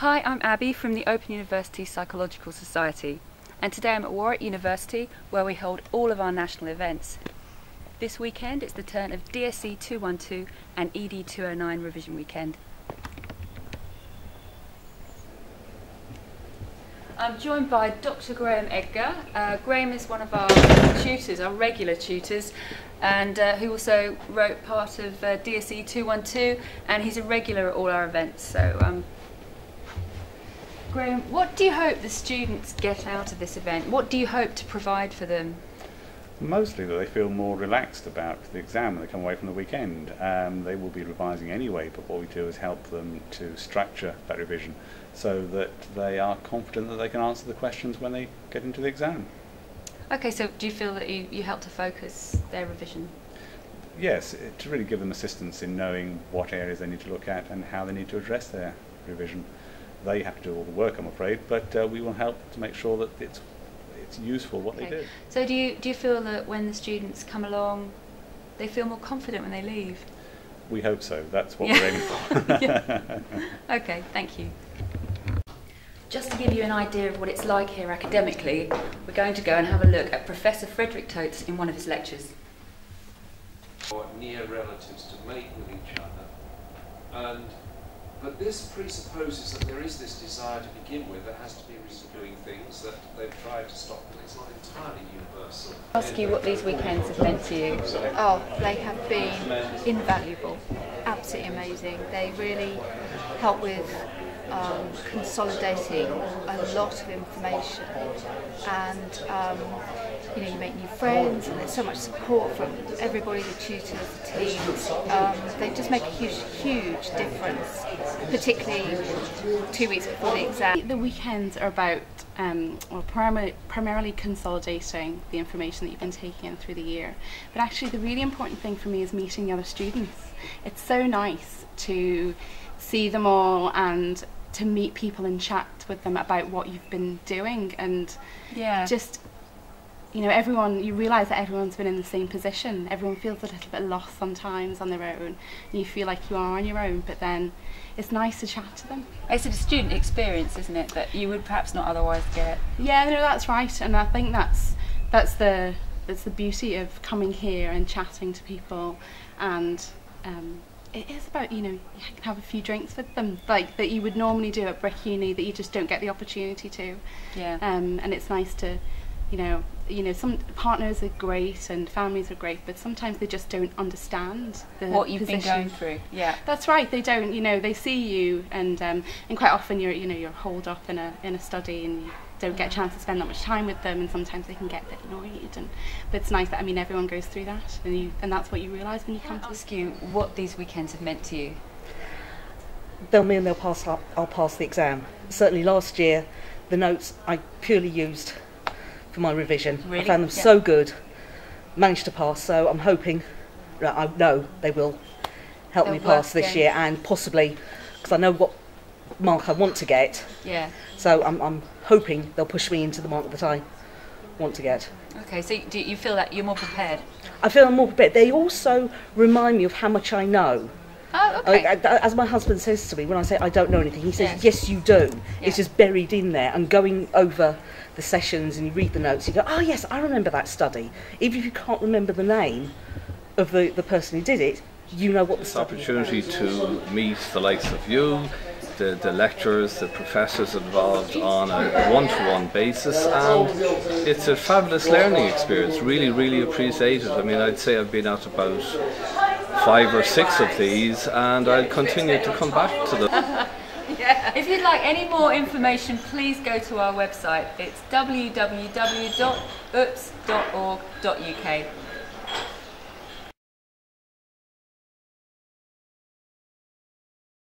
Hi, I'm Abby from the Open University Psychological Society, and today I'm at Warwick University where we hold all of our national events. This weekend it's the turn of DSE 212 and ED 209 revision weekend. I'm joined by Dr. Graham Edgar. Graham is one of our tutors, our regular tutors, and who also wrote part of DSE 212, and he's a regular at all our events. So, Graham, what do you hope the students get out of this event? What do you hope to provide for them? Mostly that they feel more relaxed about the exam when they come away from the weekend. They will be revising anyway, but what we do is help them to structure that revision so that they are confident that they can answer the questions when they get into the exam. Okay, so do you feel that you help to focus their revision? Yes, to really give them assistance in knowing what areas they need to look at and how they need to address their revision. They have to do all the work, I'm afraid, but we will help to make sure that it's useful what they do. So do you feel that when the students come along, they feel more confident when they leave? We hope so. That's what we're aiming for. Yeah. Okay, thank you. Just to give you an idea of what it's like here academically, we're going to go and have a look at Professor Frederick Totes in one of his lectures. Near relatives to mate with each other, but this presupposes that there is this desire to begin with that has to be doing things that they've tried to stop, but it's not entirely universal. I'll ask you what these weekends have meant to you. Oh, they have been invaluable, absolutely amazing. They really help with consolidating a lot of information, and you make new friends, and there's so much support from everybody, the tutors, the teams. They just make a huge difference, particularly 2 weeks before the exam. The weekends are about primarily consolidating the information that you've been taking in through the year, but actually the really important thing for me is meeting the other students. It's so nice to see them all and to meet people and chat with them about what you've been doing, and just everyone, you realise that everyone's been in the same position. Everyone feels a little bit lost sometimes on their own, and you feel like you are on your own, but then it's nice to chat to them. It's a student experience, isn't it, that you would perhaps not otherwise get? Yeah, no, that's right, and I think that's the beauty of coming here and chatting to people, and it is about, you can have a few drinks with them, like that you would normally do at Brick Uni, that you just don't get the opportunity to. Yeah. And it's nice to, some partners are great and families are great, but sometimes they just don't understand what you've position. been going through. Yeah. That's right. They don't. They see you, and quite often you're holed up in a study, and you don't get a chance to spend that much time with them, and sometimes they can get a bit annoyed. But it's nice that everyone goes through that, and that's what you realise when you come to. I'll ask you what these weekends have meant to you. They'll mean I'll pass the exam. Certainly last year, the notes I purely used for my revision. Really? I found them so good, managed to pass. So I'm hoping, I know they will help me pass this year, and possibly, because I know what mark I want to get. Yeah. So I'm hoping they'll push me into the mark that I want to get. Okay, so do you feel that you're more prepared? I feel I'm more prepared. They also remind me of how much I know. Oh, okay. As my husband says to me when I say I don't know anything, he says, yes, you do. Yeah. It's just buried in there. And going over the sessions and you read the notes, you go, oh yes, I remember that study. Even if you can't remember the name of the person who did it, you know what the study is about. Opportunity to meet the likes of you, the lecturers, the professors involved on a one-to-one basis, and it's a fabulous learning experience. Really appreciate it. I'd say I've been at about 5 or 6 of these, and I'll continue to come back to them. Yeah. If you'd like any more information, please go to our website. It's www.ups.org.uk.